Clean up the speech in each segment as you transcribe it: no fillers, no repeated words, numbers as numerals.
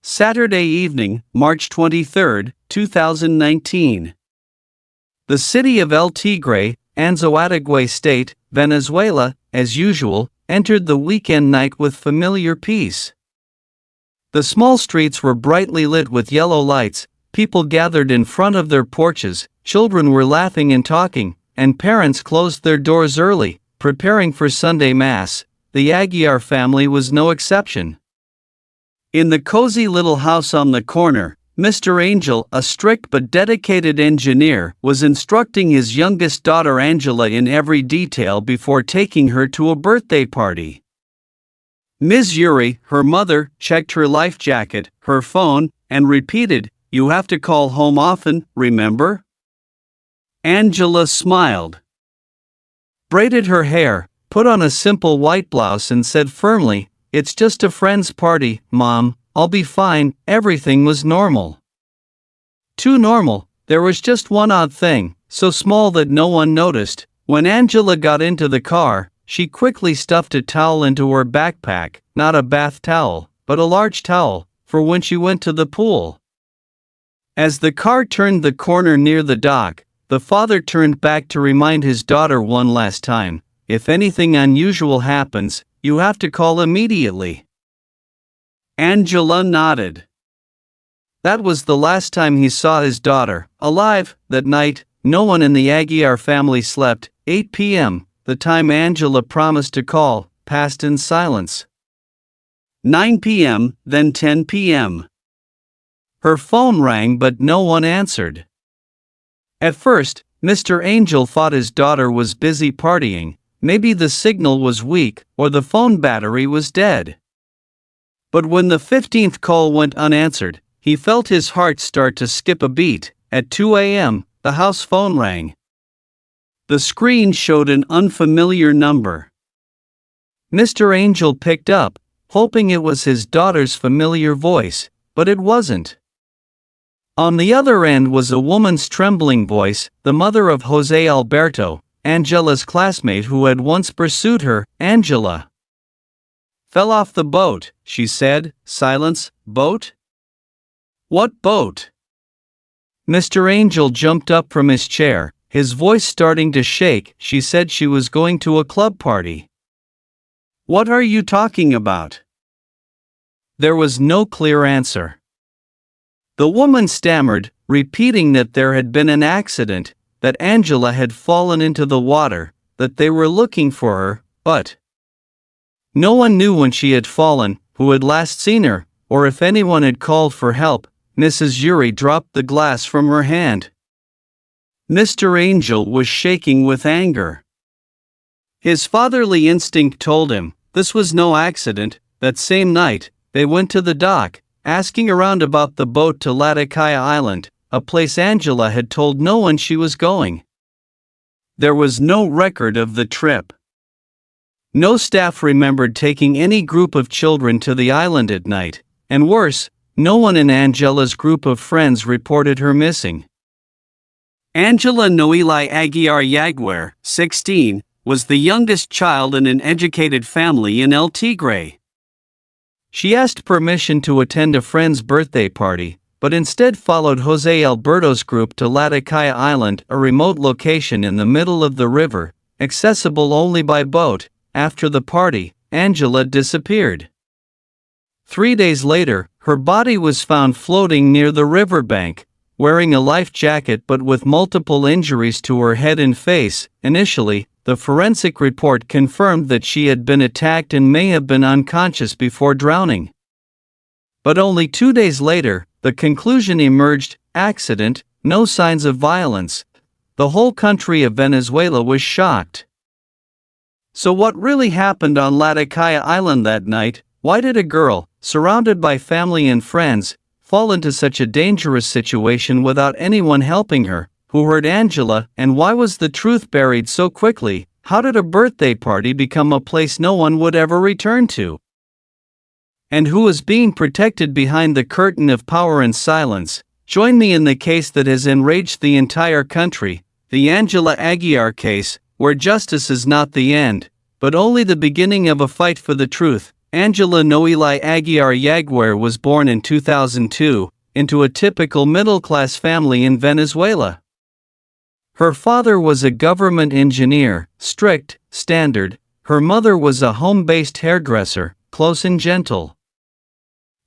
Saturday evening, March 23, 2019. The city of El Tigre, Anzoátegui State, Venezuela, as usual, entered the weekend night with familiar peace. The small streets were brightly lit with yellow lights, people gathered in front of their porches, children were laughing and talking, and parents closed their doors early, preparing for Sunday Mass. The Aguiar family was no exception. In the cozy little house on the corner, Mr. Angel, a strict but dedicated engineer, was instructing his youngest daughter Angela in every detail before taking her to a birthday party. Ms. Yuri, her mother, checked her life jacket, her phone, and repeated, "You have to call home often, remember?" Angela smiled, braided her hair, put on a simple white blouse and said firmly, "It's just a friend's party, Mom, I'll be fine." Everything was normal. Too normal. There was just one odd thing, so small that no one noticed. When Angela got into the car, she quickly stuffed a towel into her backpack, not a bath towel, but a large towel, for when she went to the pool. As the car turned the corner near the dock, the father turned back to remind his daughter one last time, "If anything unusual happens, you have to call immediately." Angela nodded. That was the last time he saw his daughter, alive. That night, no one in the Aguiar family slept. 8 p.m., the time Angela promised to call, passed in silence. 9 p.m., then 10 p.m. Her phone rang but no one answered. At first, Mr. Angel thought his daughter was busy partying. Maybe the signal was weak, or the phone battery was dead. But when the 15th call went unanswered, he felt his heart start to skip a beat. At 2 a.m., the house phone rang. The screen showed an unfamiliar number. Mr. Angel picked up, hoping it was his daughter's familiar voice, but it wasn't. On the other end was a woman's trembling voice, the mother of Jose Alberto, Angela's classmate who had once pursued her. "Angela fell off the boat," she said. Silence. "Boat? What boat?" Mr. Angel jumped up from his chair, his voice starting to shake. "She said she was going to a club party." "What are you talking about?" There was no clear answer. The woman stammered, repeating that there had been an accident, that Angela had fallen into the water, that they were looking for her, but no one knew when she had fallen, who had last seen her, or if anyone had called for help. Mrs. Yuri dropped the glass from her hand. Mr. Angel was shaking with anger. His fatherly instinct told him, this was no accident. That same night, they went to the dock, asking around about the boat to Latakaya Island, a place Angela had told no one she was going. There was no record of the trip. No staff remembered taking any group of children to the island at night, and worse, no one in Angela's group of friends reported her missing. Angela Noeli Aguiar Aguiar, 16, was the youngest child in an educated family in El Tigre. She asked permission to attend a friend's birthday party, but instead followed Jose Alberto's group to Latakaya Island, a remote location in the middle of the river, accessible only by boat. After the party, Angela disappeared. 3 days later, her body was found floating near the riverbank, wearing a life jacket but with multiple injuries to her head and face. Initially, the forensic report confirmed that she had been attacked and may have been unconscious before drowning. But only 2 days later, the conclusion emerged: accident, no signs of violence. The whole country of Venezuela was shocked. So what really happened on Latakaya Island that night? Why did a girl, surrounded by family and friends, fall into such a dangerous situation without anyone helping her? Who hurt Angela, and why was the truth buried so quickly? How did a birthday party become a place no one would ever return to? And who is being protected behind the curtain of power and silence? Join me in the case that has enraged the entire country, the Angela Aguiar case, where justice is not the end, but only the beginning of a fight for the truth. Angela Noeli Aguiar Aguiar was born in 2002, into a typical middle-class family in Venezuela. Her father was a government engineer, strict, standard. Her mother was a home-based hairdresser, close and gentle.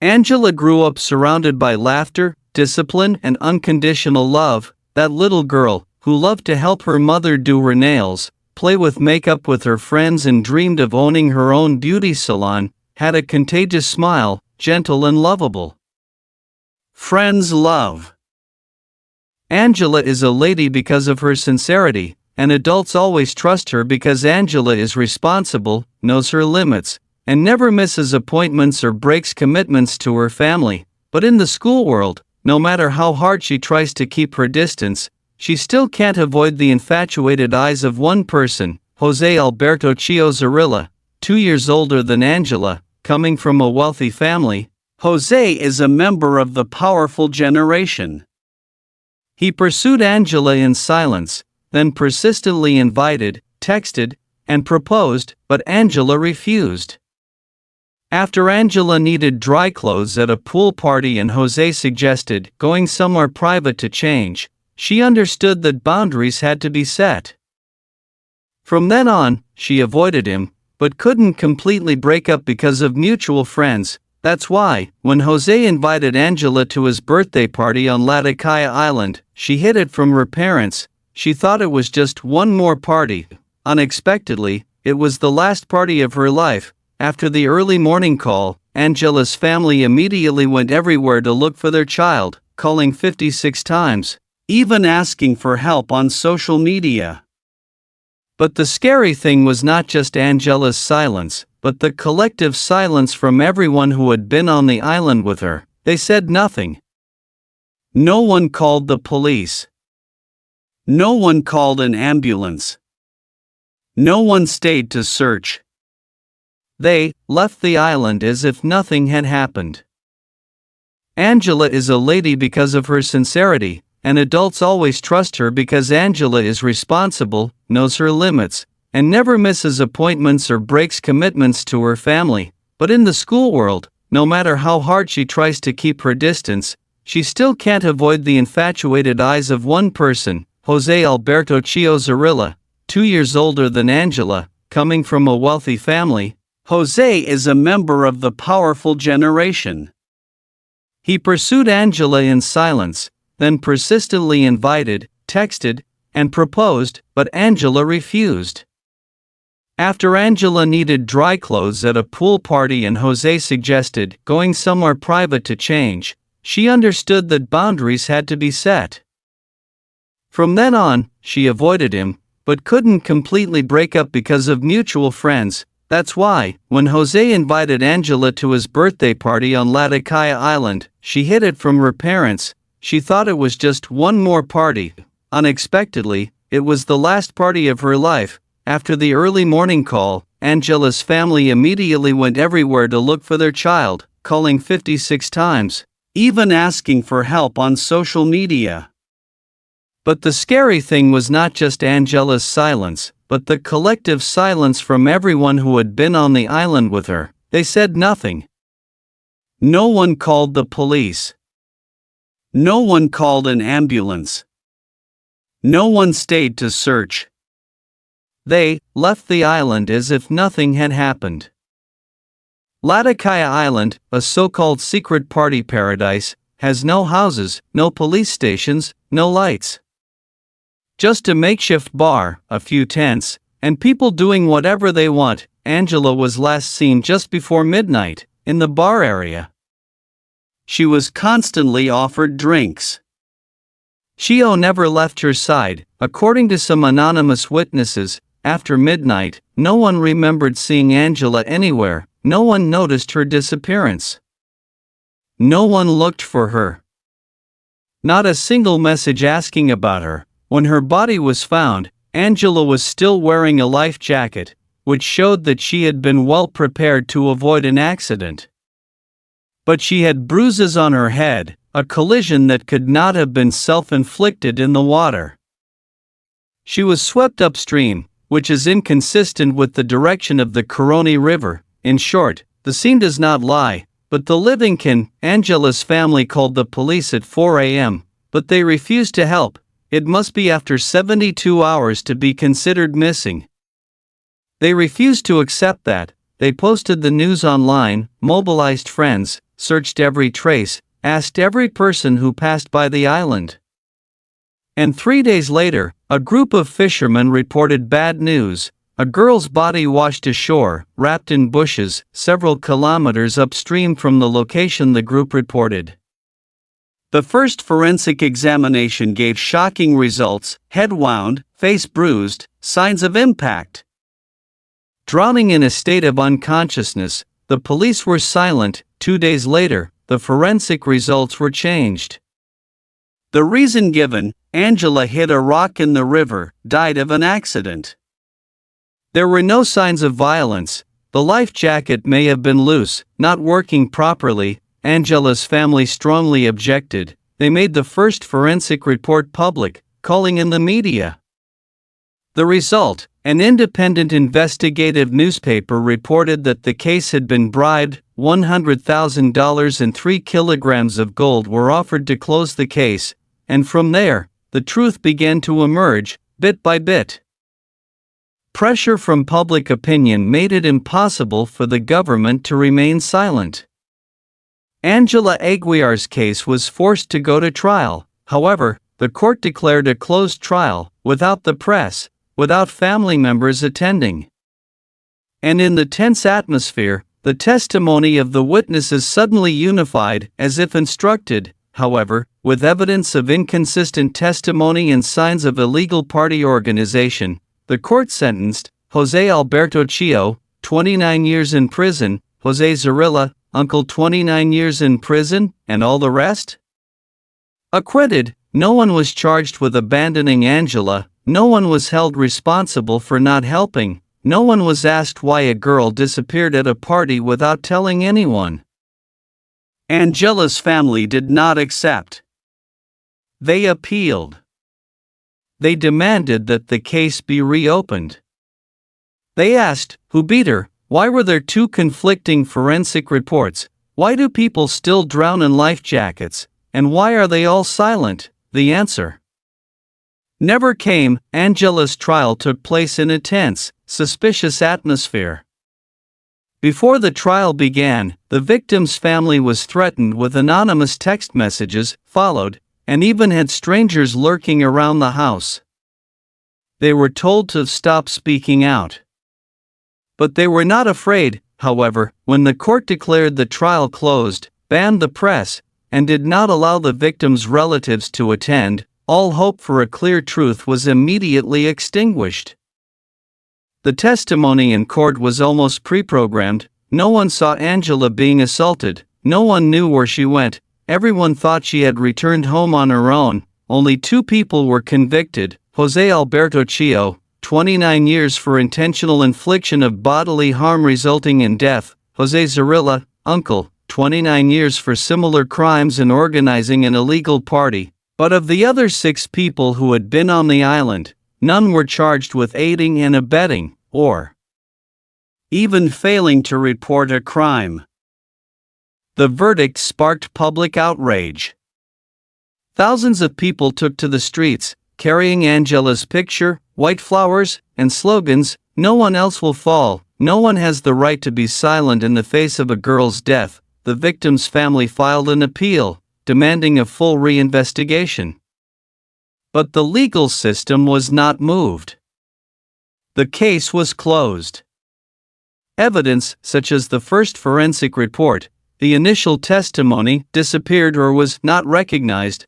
Angela grew up surrounded by laughter, discipline, and unconditional love, that little girl who loved to help her mother do her nails, play with makeup with her friends, and dreamed of owning her own beauty salon, had a contagious smile, gentle and lovable. Friends love. Angela is a lady because of her sincerity, and adults always trust her because Angela is responsible, knows her limits, and never misses appointments or breaks commitments to her family. But in the school world, no matter how hard she tries to keep her distance, she still can't avoid the infatuated eyes of one person, Jose Alberto Chio Zarilla, 2 years older than Angela, coming from a wealthy family. Jose is a member of the powerful generation. He pursued Angela in silence, then persistently invited, texted, and proposed, but Angela refused. After Angela needed dry clothes at a pool party and Jose suggested going somewhere private to change, she understood that boundaries had to be set. From then on, she avoided him, but couldn't completely break up because of mutual friends. That's why, when Jose invited Angela to his birthday party on Latakaya Island, she hid it from her parents. She thought it was just one more party. Unexpectedly, it was the last party of her life. After the early morning call, Angela's family immediately went everywhere to look for their child, calling 56 times, even asking for help on social media. But the scary thing was not just Angela's silence, but the collective silence from everyone who had been on the island with her. They said nothing. No one called the police. No one called an ambulance. No one stayed to search. They left the island as if nothing had happened. Angela is a lady because of her sincerity, and adults always trust her because Angela is responsible, knows her limits, and never misses appointments or breaks commitments to her family. But in the school world, no matter how hard she tries to keep her distance, she still can't avoid the infatuated eyes of one person, Jose Alberto Chio Zarilla, 2 years older than Angela, coming from a wealthy family. Jose is a member of the powerful generation. He pursued Angela in silence, then persistently invited, texted, and proposed, but Angela refused. After Angela needed dry clothes at a pool party and Jose suggested going somewhere private to change, she understood that boundaries had to be set. From then on, she avoided him, but couldn't completely break up because of mutual friends. That's why, when Jose invited Angela to his birthday party on Latakaya Island, she hid it from her parents. She thought it was just one more party. Unexpectedly, it was the last party of her life. After the early morning call, Angela's family immediately went everywhere to look for their child, calling 56 times, even asking for help on social media. But the scary thing was not just Angela's silence, but the collective silence from everyone who had been on the island with her. They said nothing. No one called the police. No one called an ambulance. No one stayed to search. They left the island as if nothing had happened. Latakaya Island, a so-called secret party paradise, has no houses, no police stations, no lights. Just a makeshift bar, a few tents, and people doing whatever they want. Angela was last seen just before midnight, in the bar area. She was constantly offered drinks. Chio never left her side. According to some anonymous witnesses, after midnight, no one remembered seeing Angela anywhere. No one noticed her disappearance. No one looked for her. Not a single message asking about her. When her body was found, Angela was still wearing a life jacket, which showed that she had been well prepared to avoid an accident. But she had bruises on her head, a collision that could not have been self-inflicted in the water. She was swept upstream, which is inconsistent with the direction of the Caroni River. In short, The scene does not lie, but the living can. Angela's family called the police at 4 a.m., but they refused to help. It must be after 72 hours to be considered missing. They refused to accept that. They posted the news online, mobilized friends, searched every trace, asked every person who passed by the island. And 3 days later, a group of fishermen reported bad news. A girl's body washed ashore, wrapped in bushes, several kilometers upstream from the location the group reported. The first forensic examination gave shocking results: head wound, face bruised, signs of impact. Drowning in a state of unconsciousness, the police were silent. 2 days later, the forensic results were changed. The reason given: Angela hit a rock in the river, died of an accident. There were no signs of violence. The life jacket may have been loose, not working properly. Angela's family strongly objected. They made the first forensic report public, calling in the media. The result: an independent investigative newspaper reported that the case had been bribed. $100,000 and 3 kilograms of gold were offered to close the case, and from there, the truth began to emerge, bit by bit. Pressure from public opinion made it impossible for the government to remain silent. Angela Aguiar's case was forced to go to trial. However, the court declared a closed trial, without the press, without family members attending. And in the tense atmosphere, the testimony of the witnesses suddenly unified, as if instructed. However, with evidence of inconsistent testimony and signs of illegal party organization, the court sentenced Jose Alberto Chio, 29 years in prison, Jose Zarilla, uncle, 29 years in prison, and all the rest? Acquitted. No one was charged with abandoning Angela, no one was held responsible for not helping, no one was asked why a girl disappeared at a party without telling anyone. Angela's family did not accept. They appealed. They demanded that the case be reopened. They asked, who beat her? Why were there 2 conflicting forensic reports? Why do people still drown in life jackets? And why are they all silent? The answer never came. Angela's trial took place in a tense, suspicious atmosphere. Before the trial began, the victim's family was threatened with anonymous text messages, followed, and even had strangers lurking around the house. They were told to stop speaking out. But they were not afraid. However, when the court declared the trial closed, banned the press, and did not allow the victims' relatives to attend, all hope for a clear truth was immediately extinguished. The testimony in court was almost pre-programmed. No one saw Angela being assaulted, no one knew where she went, everyone thought she had returned home on her own. Only 2 people were convicted: Jose Alberto Chio, 29 years for intentional infliction of bodily harm resulting in death, Jose Zarilla, uncle, 29 years for similar crimes and organizing an illegal party. But of the other 6 people who had been on the island, none were charged with aiding and abetting, or even failing to report a crime. The verdict sparked public outrage. Thousands of people took to the streets, carrying Angela's picture, white flowers, and slogans: "No one else will fall, no one has the right to be silent in the face of a girl's death." The victim's family filed an appeal, demanding a full reinvestigation. But the legal system was not moved. The case was closed. Evidence, such as the first forensic report, the initial testimony, disappeared or was not recognized.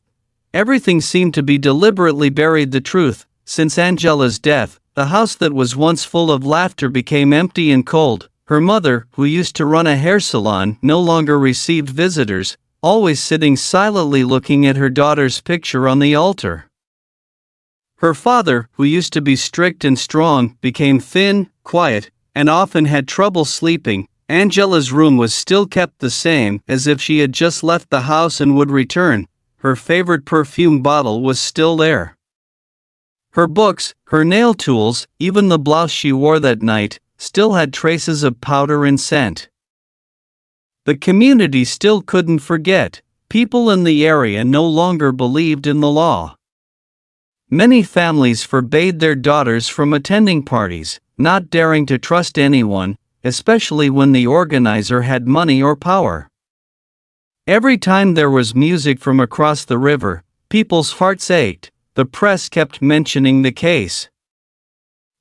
Everything seemed to be deliberately buried. The truth: since Angela's death, the house that was once full of laughter became empty and cold. Her mother, who used to run a hair salon, no longer received visitors, always sitting silently looking at her daughter's picture on the altar. Her father, who used to be strict and strong, became thin, quiet, and often had trouble sleeping. Angela's room was still kept the same, as if she had just left the house and would return. Her favorite perfume bottle was still there. Her books, her nail tools, even the blouse she wore that night, still had traces of powder and scent. The community still couldn't forget. People in the area no longer believed in the law. Many families forbade their daughters from attending parties, not daring to trust anyone, especially when the organizer had money or power. Every time there was music from across the river, people's hearts ached. The press kept mentioning the case.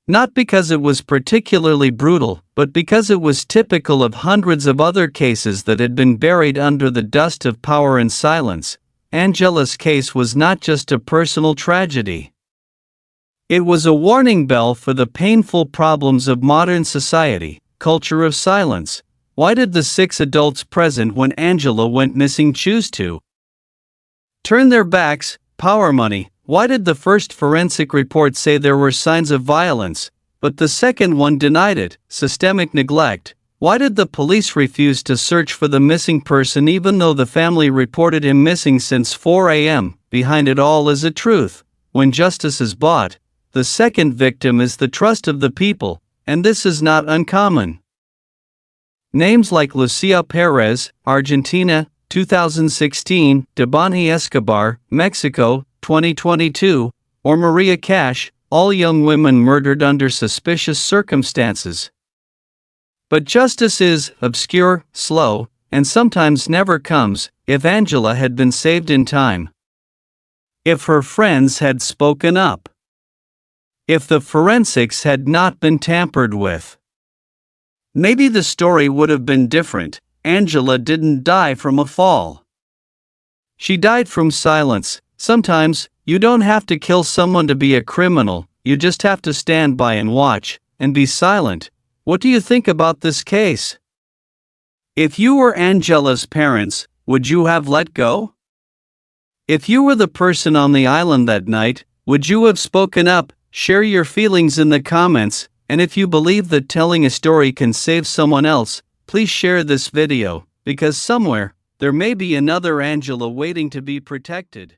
Not because it was particularly brutal, but because it was typical of hundreds of other cases that had been buried under the dust of power and silence. Angela's case was not just a personal tragedy. It was a warning bell for the painful problems of modern society: culture of silence. Why did the 6 adults present when Angela went missing choose to turn their backs? Power, money. Why did the first forensic report say there were signs of violence, but the second one denied it? Systemic neglect. Why did the police refuse to search for the missing person even though the family reported him missing since 4 a.m.? Behind it all is a truth. When justice is bought, the second victim is the trust of the people, and this is not uncommon. Names like Lucia Perez, Argentina, 2016, Devani Escobar, Mexico, 2022, or Maria Cash, all young women murdered under suspicious circumstances. But justice is obscure, slow, and sometimes never comes. If Angela had been saved in time, if her friends had spoken up, if the forensics had not been tampered with, maybe the story would have been different. Angela didn't die from a fall. She died from silence. Sometimes, you don't have to kill someone to be a criminal, you just have to stand by and watch, and be silent. What do you think about this case? If you were Angela's parents, would you have let go? If you were the person on the island that night, would you have spoken up? Share your feelings in the comments, and if you believe that telling a story can save someone else, please share this video, because somewhere, there may be another Angela waiting to be protected.